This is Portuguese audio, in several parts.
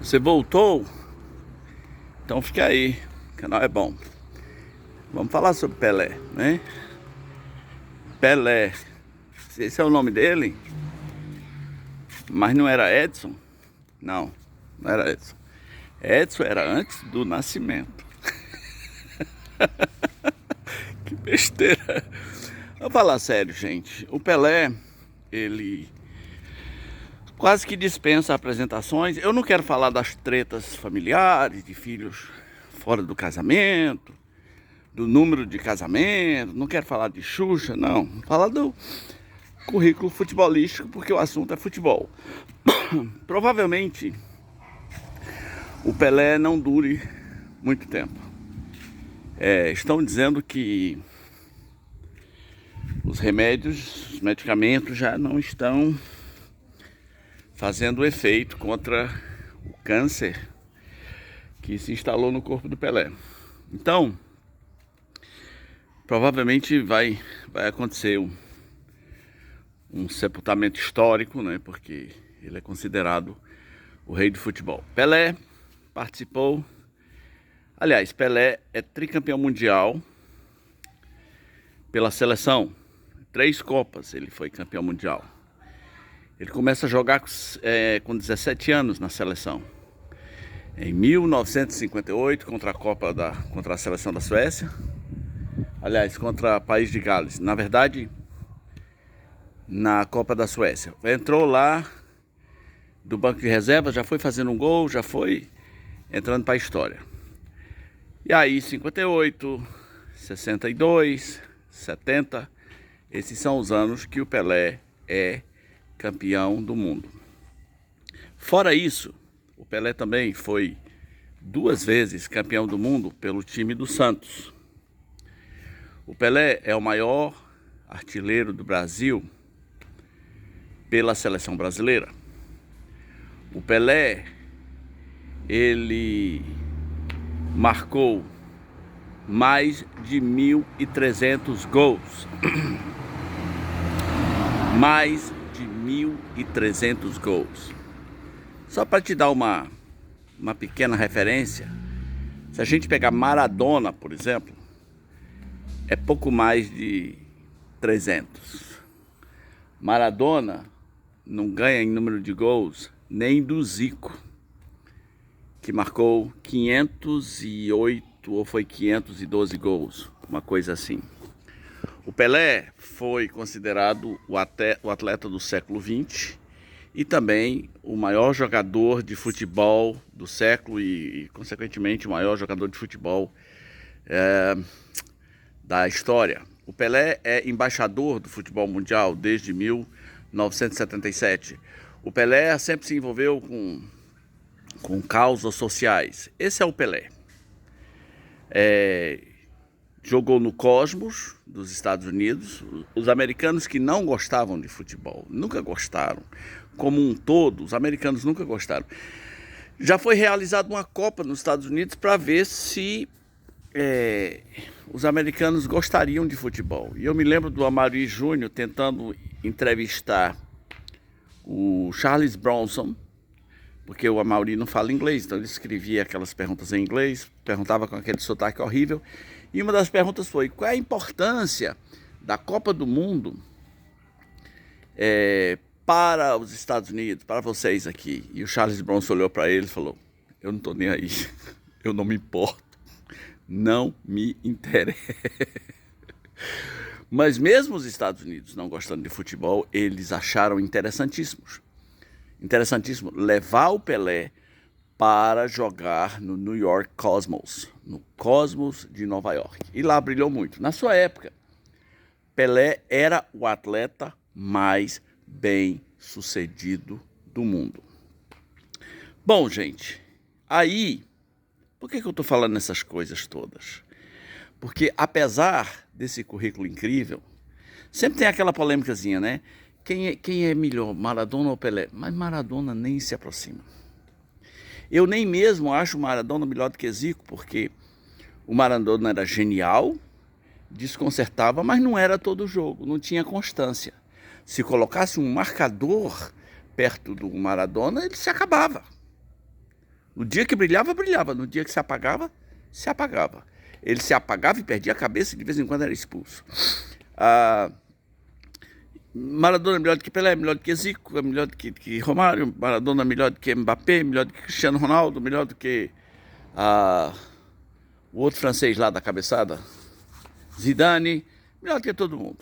Você voltou? Então fica aí, o canal é bom. Vamos falar sobre Pelé, né? Pelé, esse é o nome dele, mas não era Edson? Não, não era Edson. Edson era antes do nascimento. Que besteira. Vamos falar sério, gente. O Pelé, ele quase que dispensa apresentações. Eu não quero falar das tretas familiares, de filhos fora do casamento, do número de casamento, não quero falar de Xuxa, não. Falar do currículo futebolístico, porque o assunto é futebol. Provavelmente o Pelé não dure muito tempo. Estão dizendo que os remédios, os medicamentos já não estão fazendo efeito contra o câncer que se instalou no corpo do Pelé. Então, provavelmente vai acontecer um sepultamento histórico, né? Porque ele é considerado o rei do futebol. Pelé participou. Aliás, Pelé é tricampeão mundial pela seleção. 3 Copas ele foi campeão mundial. Ele começa a jogar com 17 anos na seleção. Em 1958, contra a seleção da Suécia. Aliás, contra o país de Gales. Na verdade, na Copa da Suécia. Entrou lá do banco de reserva, já foi fazendo um gol, já foi entrando para a história. E aí, 58, 62, 70, esses são os anos que o Pelé é campeão do mundo. Fora isso, o Pelé também foi 2 vezes campeão do mundo pelo time do Santos. O Pelé é o maior artilheiro do Brasil pela seleção brasileira. O Pelé, ele marcou mais de 1.300 gols. Mais de 1.300 gols. Só para te dar uma pequena referência, se a gente pegar Maradona, por exemplo, é pouco mais de 300. Maradona não ganha em número de gols nem do Zico, que marcou 508 ou foi 512 gols, uma coisa assim. O Pelé foi considerado o atleta do século XX e também o maior jogador de futebol do século e consequentemente, o maior jogador de futebol da história. O Pelé é embaixador do futebol mundial desde 1977. O Pelé sempre se envolveu com causas sociais. Esse é o Pelé. Jogou no Cosmos dos Estados Unidos. Os americanos que não gostavam de futebol, nunca gostaram. Como um todo, os americanos nunca gostaram. Já foi realizada uma Copa nos Estados Unidos para ver se os americanos gostariam de futebol. E eu me lembro do Amaury Júnior tentando entrevistar o Charles Bronson, porque o Amaury não fala inglês, então ele escrevia aquelas perguntas em inglês, perguntava com aquele sotaque horrível. E uma das perguntas foi: qual é a importância da Copa do Mundo para os Estados Unidos, para vocês aqui? E o Charles Bronson olhou para ele e falou: eu não estou nem aí, eu não me importo, não me interessa. Mas mesmo os Estados Unidos não gostando de futebol, eles acharam interessantíssimo levar o Pelé para jogar no New York Cosmos, no Cosmos de Nova York. E lá brilhou muito. Na sua época, Pelé era o atleta mais bem sucedido do mundo. Bom, gente, aí, por que eu estou falando essas coisas todas? Porque apesar desse currículo incrível, sempre tem aquela polêmicazinha, né? Quem é melhor, Maradona ou Pelé? Mas Maradona nem se aproxima. Eu nem mesmo acho o Maradona melhor do que Zico, porque o Maradona era genial, desconcertava, mas não era todo jogo, não tinha constância. Se colocasse um marcador perto do Maradona, ele se acabava. No dia que brilhava, brilhava. No dia que se apagava, se apagava. Ele se apagava e perdia a cabeça e de vez em quando era expulso. Maradona é melhor do que Pelé, melhor do que Zico, é melhor do que Romário, Maradona é melhor do que Mbappé, melhor do que Cristiano Ronaldo, melhor do que o outro francês lá da cabeçada, Zidane, melhor do que todo mundo.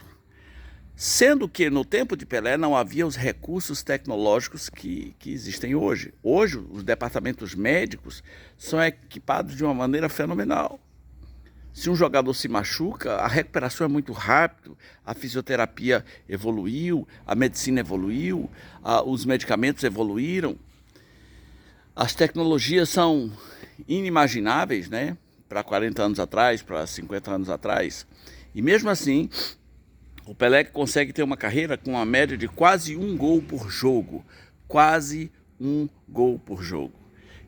Sendo que no tempo de Pelé não havia os recursos tecnológicos que existem hoje. Hoje os departamentos médicos são equipados de uma maneira fenomenal. Se um jogador se machuca, a recuperação é muito rápida, a fisioterapia evoluiu, a medicina evoluiu, os medicamentos evoluíram. As tecnologias são inimagináveis, né? Para 40 anos atrás, para 50 anos atrás. E mesmo assim, o Pelé consegue ter uma carreira com uma média de quase 1 gol por jogo. Quase 1 gol por jogo.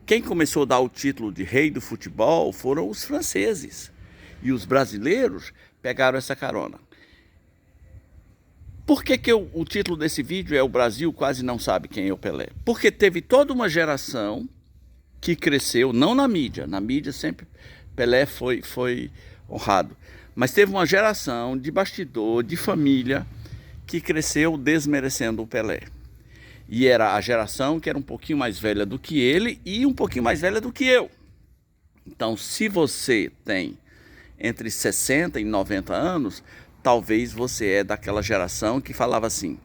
Quem começou a dar o título de rei do futebol foram os franceses. E os brasileiros pegaram essa carona. Por que o título desse vídeo é "O Brasil quase não sabe quem é o Pelé"? Porque teve toda uma geração que cresceu, não na mídia sempre Pelé foi honrado. Mas teve uma geração de bastidor, de família, que cresceu desmerecendo o Pelé. E era a geração que era um pouquinho mais velha do que ele e um pouquinho mais velha do que eu. Então, se você tem entre 60 e 90 anos, talvez você é daquela geração que falava assim: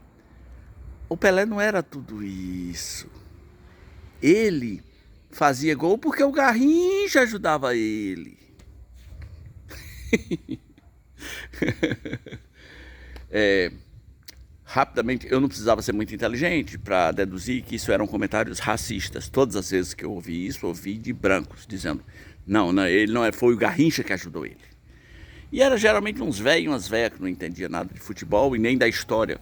o Pelé não era tudo isso. Ele fazia gol porque o Garrincha ajudava ele. Rapidamente, eu não precisava ser muito inteligente para deduzir que isso eram comentários racistas. Todas as vezes que eu ouvi isso, eu ouvi de brancos, dizendo: não, ele não é, foi o Garrincha que ajudou ele. E era geralmente uns velhos e umas velhas que não entendiam nada de futebol e nem da história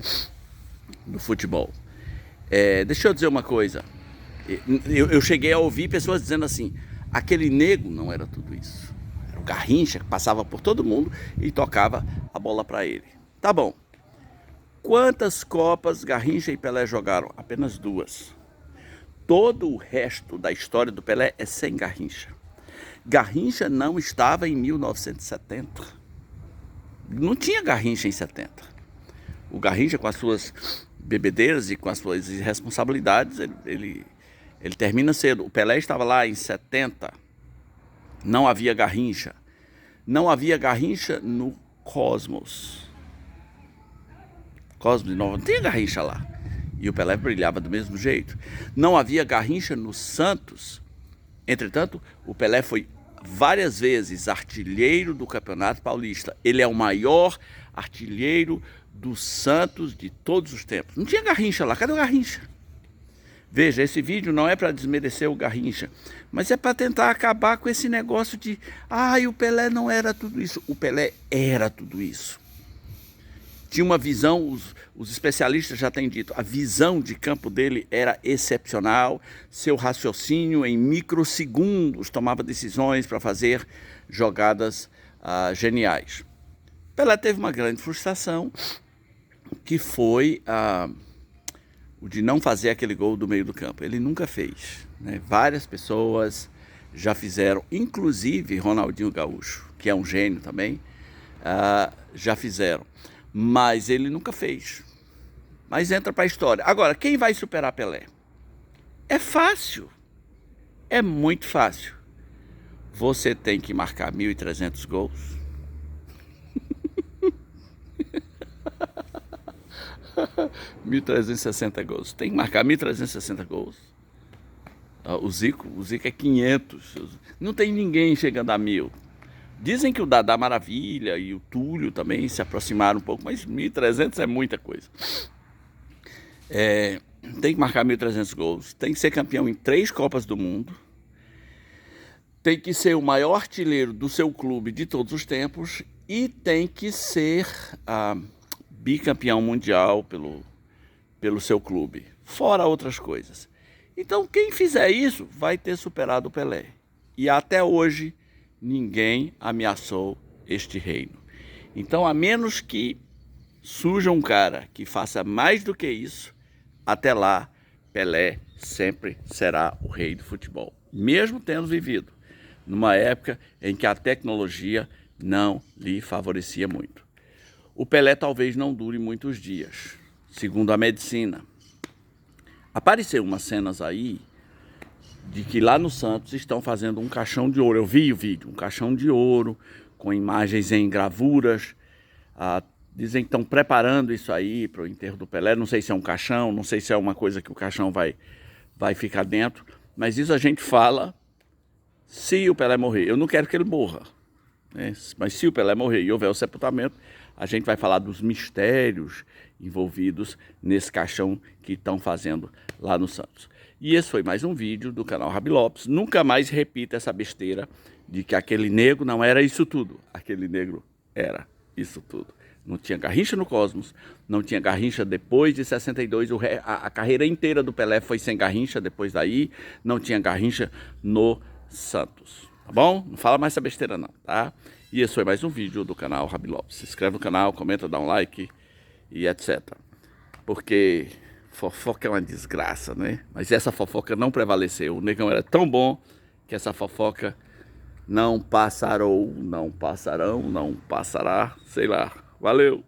do futebol. Deixa eu dizer uma coisa. Eu cheguei a ouvir pessoas dizendo assim: aquele nego não era tudo isso. Era o Garrincha que passava por todo mundo e tocava a bola para ele. Tá bom. Quantas Copas Garrincha e Pelé jogaram? Apenas 2. Todo o resto da história do Pelé é sem Garrincha. Garrincha não estava em 1970. Não tinha Garrincha em 70. O Garrincha, com as suas bebedeiras e com as suas irresponsabilidades, ele termina cedo. O Pelé estava lá em 70. Não havia Garrincha. Não havia Garrincha no Cosmos. Cosmos não tinha Garrincha lá. E o Pelé brilhava do mesmo jeito. Não havia Garrincha no Santos. Entretanto, o Pelé foi várias vezes artilheiro do Campeonato Paulista. Ele é o maior artilheiro do Santos de todos os tempos. Não tinha Garrincha lá. Cadê o Garrincha? Veja, esse vídeo não é para desmerecer o Garrincha, mas é para tentar acabar com esse negócio de o Pelé não era tudo isso. O Pelé era tudo isso. Tinha uma visão, os especialistas já têm dito, a visão de campo dele era excepcional, seu raciocínio em microsegundos tomava decisões para fazer jogadas geniais. Pelé teve uma grande frustração, que foi o de não fazer aquele gol do meio do campo. Ele nunca fez, né? Várias pessoas já fizeram, inclusive Ronaldinho Gaúcho, que é um gênio também, já fizeram. Mas ele nunca fez. Mas entra para a história. Agora, quem vai superar Pelé? É fácil. É muito fácil. Você tem que marcar 1.300 gols. 1.360 gols. Tem que marcar 1.360 gols. O Zico é 500. Não tem ninguém chegando a 1.000. Dizem que o Dadá Maravilha e o Túlio também se aproximaram um pouco, mas 1.300 é muita coisa. Tem que marcar 1.300 gols, tem que ser campeão em 3 Copas do Mundo, tem que ser o maior artilheiro do seu clube de todos os tempos e tem que ser bicampeão mundial pelo seu clube, fora outras coisas. Então quem fizer isso vai ter superado o Pelé. E até hoje ninguém ameaçou este reino. Então, a menos que surja um cara que faça mais do que isso, até lá, Pelé sempre será o rei do futebol, mesmo tendo vivido numa época em que a tecnologia não lhe favorecia muito. O Pelé talvez não dure muitos dias, segundo a medicina. Apareceu umas cenas aí de que lá no Santos estão fazendo um caixão de ouro. Eu vi o vídeo, um caixão de ouro com imagens em gravuras. Dizem que estão preparando isso aí para o enterro do Pelé. Não sei se é um caixão, não sei se é uma coisa que o caixão vai ficar dentro. Mas isso a gente fala se o Pelé morrer. Eu não quero que ele morra, né? Mas se o Pelé morrer e houver o sepultamento, a gente vai falar dos mistérios envolvidos nesse caixão que estão fazendo lá no Santos. E esse foi mais um vídeo do canal Rabi Lopes. Nunca mais repita essa besteira de que aquele negro não era isso tudo. Aquele negro era isso tudo. Não tinha Garrincha no Cosmos, não tinha Garrincha depois de 62, a carreira inteira do Pelé foi sem Garrincha depois daí, não tinha Garrincha no Santos, tá bom? Não fala mais essa besteira não, tá? E esse foi mais um vídeo do canal Rabi Lopes. Se inscreve no canal, comenta, dá um like e etc. Porque fofoca é uma desgraça, né? Mas essa fofoca não prevaleceu. O negão era tão bom que essa fofoca não passará, sei lá. Valeu!